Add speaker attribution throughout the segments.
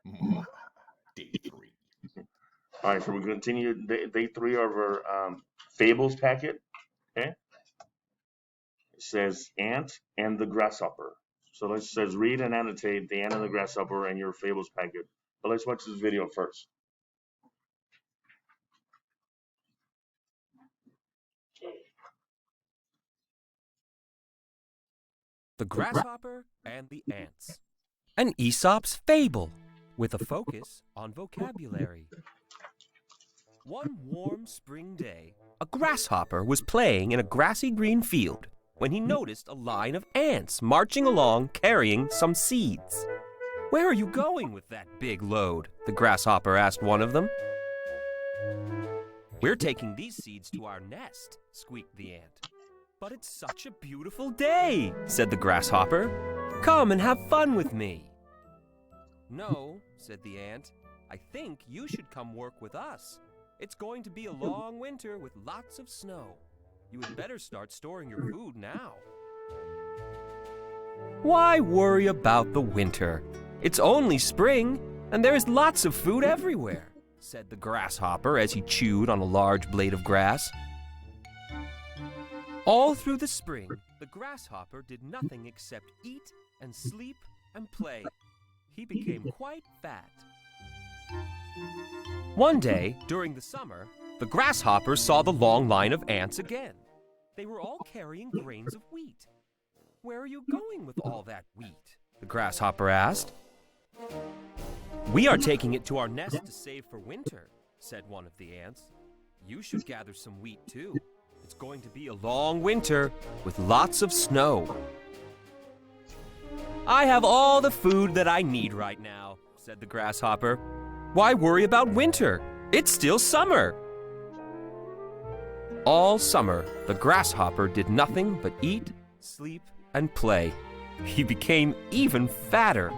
Speaker 1: Day 3.
Speaker 2: All right, so we continue day 3 of our fables packet. Okay, it says ant and the grasshopper. So it says read and annotate the ant and the grasshopper and your fables packet. But let's watch this video first.
Speaker 3: The Grasshopper and the Ants. An Aesop's fable with a focus on vocabulary. One warm spring day, a grasshopper was playing in a grassy green field when he noticed a line of ants marching along carrying some seeds. "Where are you going with that big load?" the grasshopper asked one of them. "We're taking these seeds to our nest," squeaked the ant. "But it's such a beautiful day," said the grasshopper. "Come and have fun with me." "No," said the ant. "I think you should come work with us. It's going to be a long winter with lots of snow. You had better start storing your food now." "Why worry about the winter? It's only spring, and there is lots of food everywhere," said the grasshopper as he chewed on a large blade of grass. All through the spring, the grasshopper did nothing except eat and sleep and play. He became quite fat. One day, during the summer, the grasshopper saw the long line of ants again. They were all carrying grains of wheat. "Where are you going with all that wheat?" the grasshopper asked. "We are taking it to our nest to save for winter," said one of the ants. "You should gather some wheat too. It's going to be a long winter with lots of snow." "I have all the food that I need right now," said the grasshopper. "Why worry about winter? It's still summer." All summer, the grasshopper did nothing but eat, sleep, and play. He became even fatter.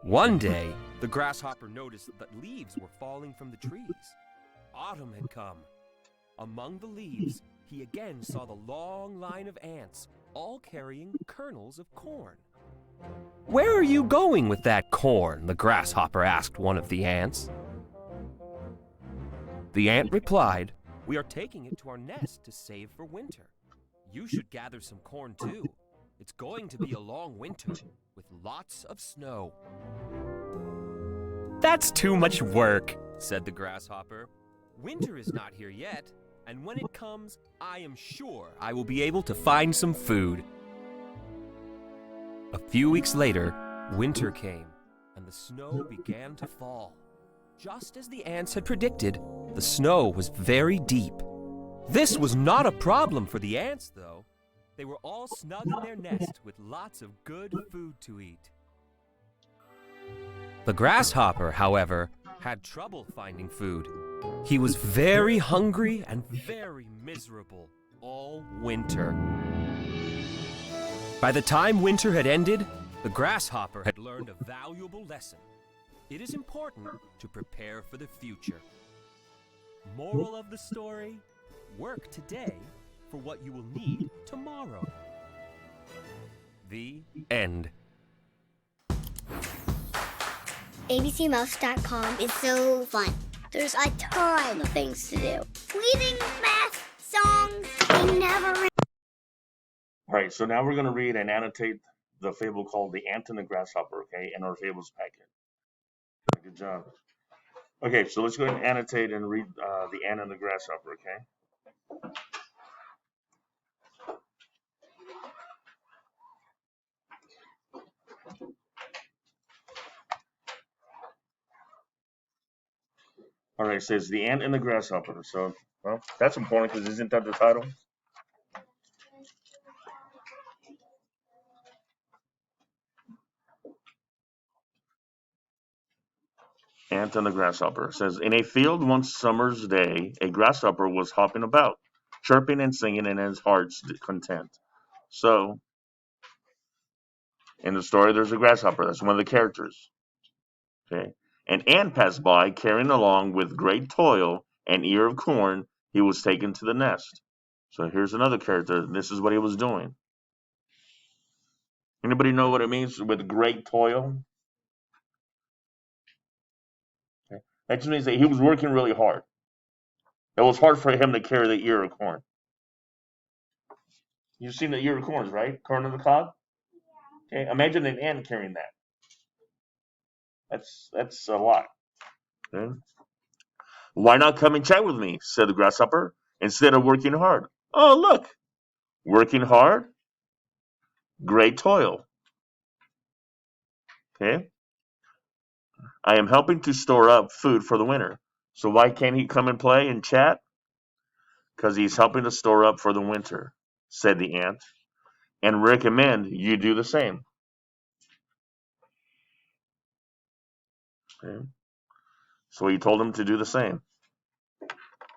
Speaker 3: One day, the grasshopper noticed that leaves were falling from the trees. Autumn had come. Among the leaves, he again saw the long line of ants, all carrying kernels of corn. "Where are you going with that corn?" the grasshopper asked one of the ants. The ant replied, "We are taking it to our nest to save for winter. You should gather some corn too. It's going to be a long winter with lots of snow." "That's too much work," said the grasshopper. "Winter is not here yet, and when it comes, I am sure I will be able to find some food." A few weeks later, winter came, and the snow began to fall. Just as the ants had predicted, the snow was very deep. This was not a problem for the ants, though. They were all snug in their nest with lots of good food to eat. The grasshopper, however, had trouble finding food. He was very hungry and very miserable all winter. By the time winter had ended, the grasshopper had learned a valuable lesson. It is important to prepare for the future. Moral of the story: work today for what you will need tomorrow. The end.
Speaker 4: abcmouse.com is so fun. There's a ton of things to do. Reading, math, songs, they never end.
Speaker 2: All right, so now we're going to read and annotate the fable called The Ant and the Grasshopper, okay, in our fables packet. Good job. Okay, so let's go ahead and annotate and read The Ant and the Grasshopper, okay? All right, it says The Ant and the Grasshopper. So, well, that's important because isn't that the title? Ant and the Grasshopper. It says, in a field one summer's day, a grasshopper was hopping about, chirping and singing in his heart's content. So, in the story, there's a grasshopper. That's one of the characters. Okay. An ant passed by, carrying along with great toil an ear of corn. He was taken to the nest. So here's another character. This is what he was doing. Anybody know what it means with great toil? That just means that he was working really hard. It was hard for him to carry the ear of corn. You've seen the ear of corn, right? Corn on the cob. Okay, imagine an ant carrying that. That's a lot. Okay? Why not come and chat with me? Said the grasshopper. Instead of working hard. Oh, look, working hard, great toil. Okay, I am helping to store up food for the winter. So why can't he come and play and chat? Because he's helping to store up for the winter, said the ant, and recommend you do the same. Okay. So he told him to do the same.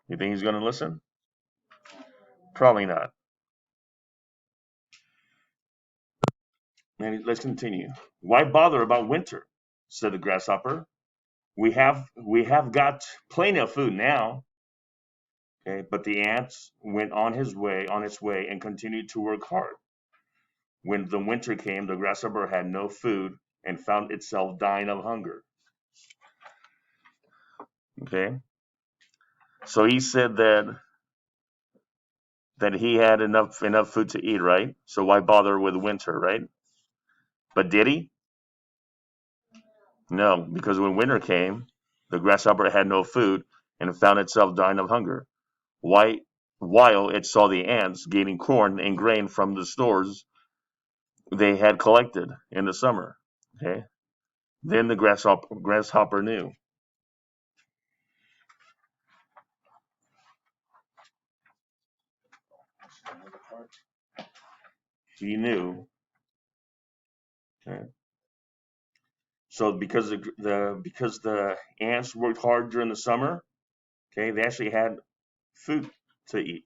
Speaker 2: You think he's going to listen? Probably not. And let's continue. Why bother about winter? Said the grasshopper. We have got plenty of food now. Okay, but the ants went on its way, and continued to work hard. When the winter came, the grasshopper had no food and found itself dying of hunger. Okay, so he said that he had enough food to eat, right? So why bother with winter, right? But did he? No, because when winter came, the grasshopper had no food and found itself dying of hunger. Why? While it saw the ants gaining corn and grain from the stores they had collected in the summer. Okay, then the grasshopper knew. He knew. Okay. So because the ants worked hard during the summer, okay, they actually had food to eat.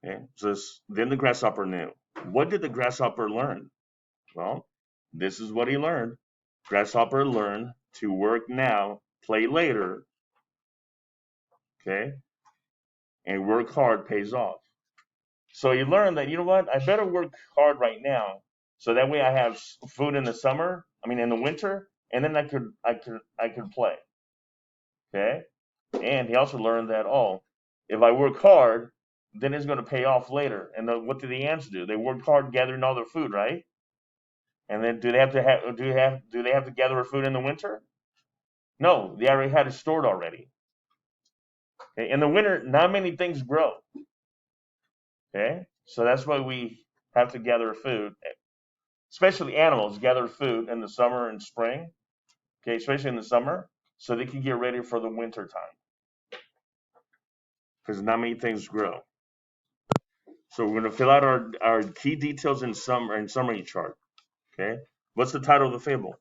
Speaker 2: Okay. So then the grasshopper knew. What did the grasshopper learn? Well, this is what he learned. Grasshopper learned to work now, play later, okay, and work hard pays off. So he learned that, you know what, I better work hard right now, so that way I have food in the summer. I mean, in the winter, and then I could play. Okay, and he also learned that, oh, if I work hard, then it's going to pay off later. And what do the ants do? They work hard gathering all their food, right? And then do they have to gather their food in the winter? No, they already had it stored already. Okay? In the winter, not many things grow. Okay, so that's why we have to gather food, especially animals gather food in the summer and spring. Okay, especially in the summer, so they can get ready for the winter time because not many things grow. So we're going to fill out our key details in summary chart. Okay, what's the title of the fable?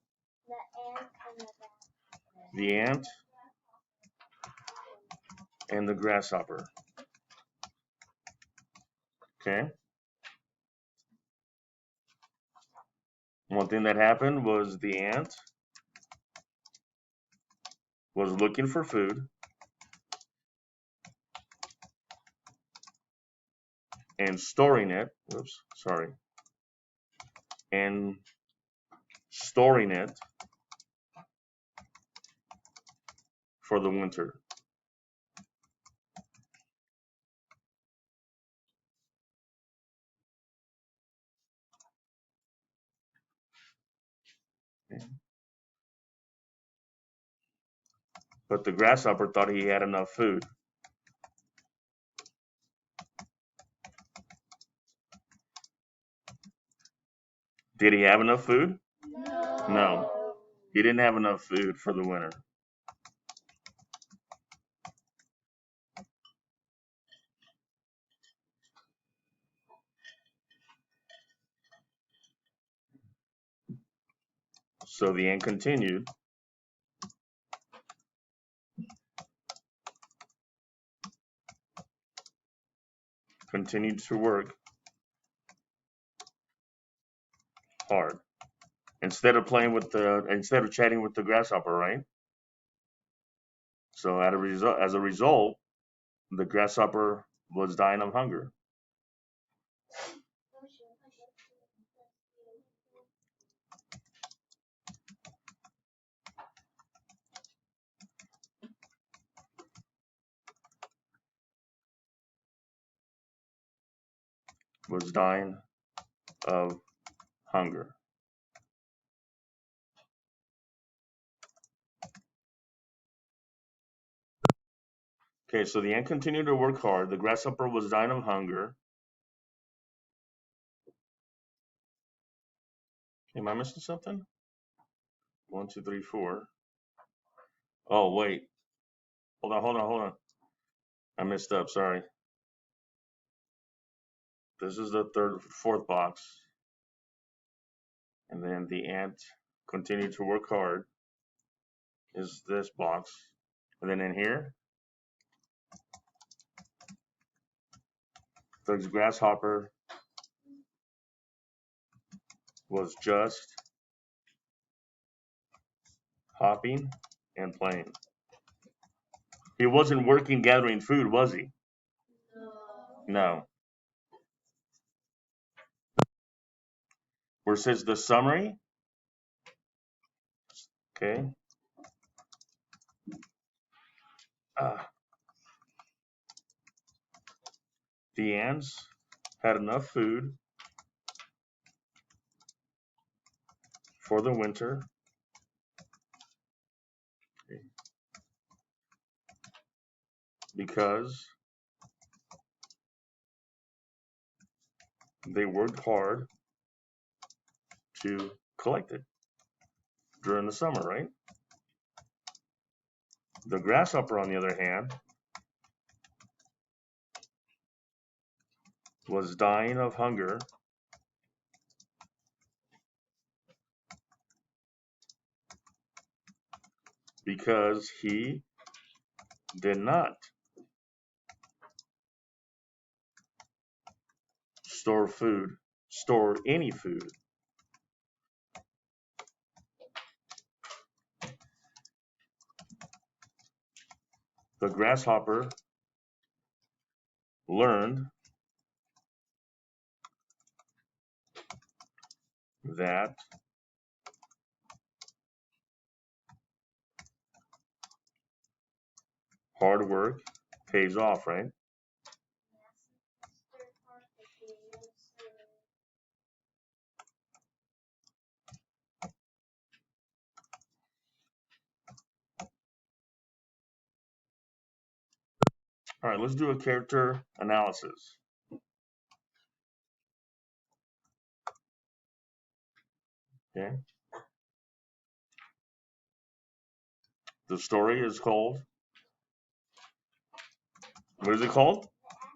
Speaker 2: The ant and the grasshopper. Okay. One thing that happened was the ant was looking for food and storing it. Oops, sorry. And storing it for the winter. Okay. But the grasshopper thought he had enough food. Did he have enough food? No. He didn't have enough food for the winter. So the ant continued to work hard instead of chatting with the grasshopper, right? So as a result, the grasshopper was dying of hunger. was dying of hunger. Okay, so the ant continued to work hard. The grasshopper was dying of hunger. Am I missing something? 1, 2, 3, 4. Oh, wait. Hold on. I messed up, sorry. This is the fourth box. And then the ant continued to work hard is this box. And then in here, the grasshopper was just hopping and playing. He wasn't working gathering food, was he? No. Where it says the summary, okay. The ants had enough food for the winter because they worked hard to collect it during the summer, right? The grasshopper, on the other hand, was dying of hunger because he did not store any food. The grasshopper learned that hard work pays off, right? All right, let's do a character analysis. Okay. The story is called, what is it called?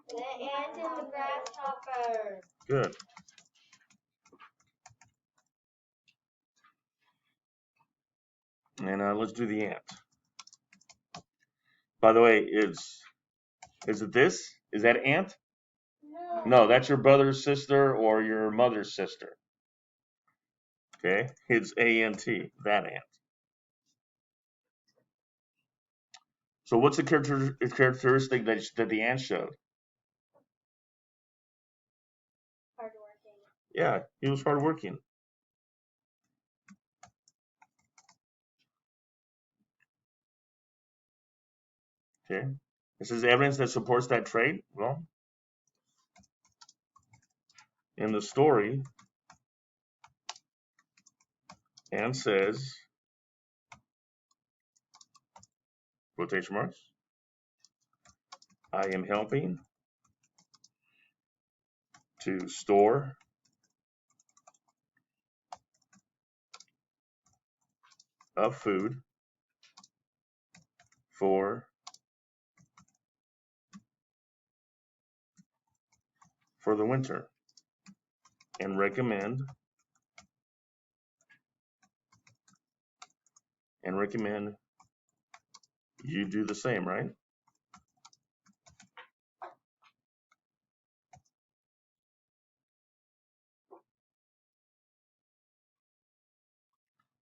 Speaker 1: The ant and the grasshopper.
Speaker 2: Good. And let's do the ant. By the way, is it this? Is that ant?
Speaker 1: No.
Speaker 2: No, that's your brother's sister or your mother's sister. Okay, it's A-N-T, that ant. So what's the characteristic that the ant showed?
Speaker 1: Hardworking.
Speaker 2: Yeah, he was hardworking. Okay, this is evidence that supports that trait. Well, in the story, ant says, quotation marks, I am helping to store up food for the winter and recommend you do the same, right?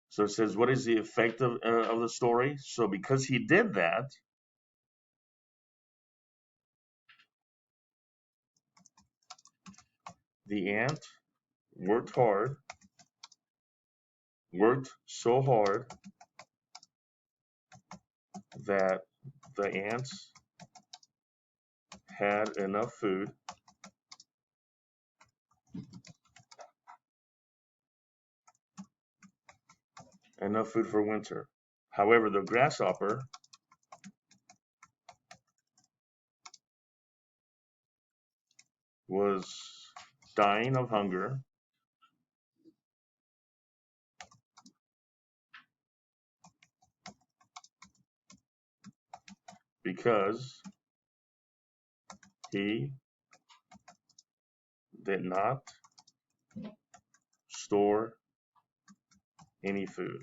Speaker 2: So it says, what is the effect of the story? So because he did that, the ant worked so hard that the ants had enough food Enough food for winter. However, the grasshopper was dying of hunger because he did not store any food.